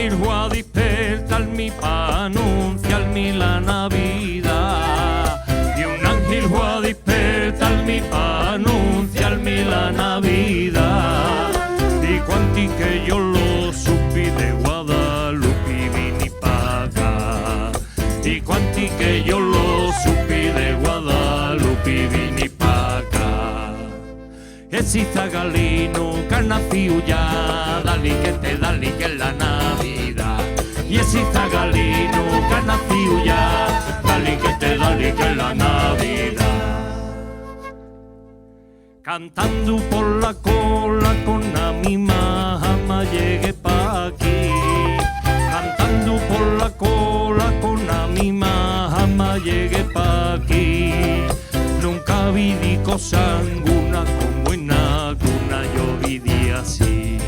ángel va a despertarme pa' anunciarme la Navidad. Y un ángel va a despertarme pa' anunciarme la Navidad. Y cuanti que yo lo supe de Guadalupe vine pa' acá. Y cuanti que yo lo supe de Guadalupe vine pa' acá. Ese zagalino que ha nacido ya, dale que es la Navidad. Y ese zagalino que ha nacido ya, dale que es la Navidad. Cantando por la cola con la misma jama llegué pa' aquí. Cantando por la cola con la misma jama llegué pa' aquí. Nunca vi cosa alguna como en la cuna yo viví así.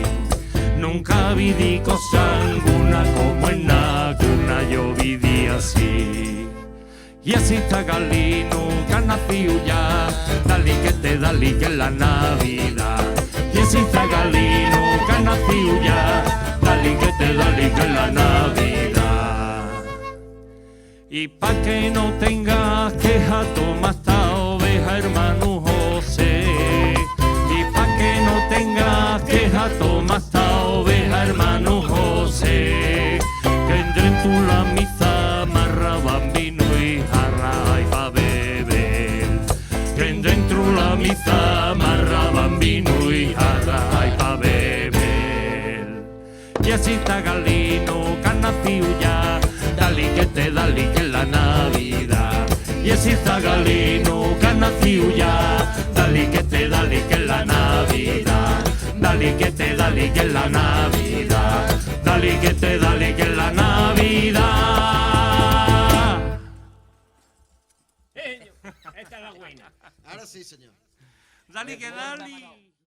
Nunca vi cosa alguna como en la cuna yo viví así. Y así está Galino que ha nacido ya, dale que es la Navidad. Y así está Galino que ha nacido ya, dale que es la Navidad. Y pa' que no tengas queja, toma esta oveja, hermano José. Y pa' que no tengas queja, toma esta oveja, hermano José. Que entre en tu la misa amarraban vino y jarra y pa' beber. Que entre en tu la misa amarraban vino y jarra y pa' beber. Y así está Galino que ha nacido ya, dale que es la Navidad. Y así está Galino que ha nacido ya, dale que es la Navidad. Dale que es la Navidad. Dale que es la Navidad. Esta es la buena. Ahora sí, señor. Dale que dale.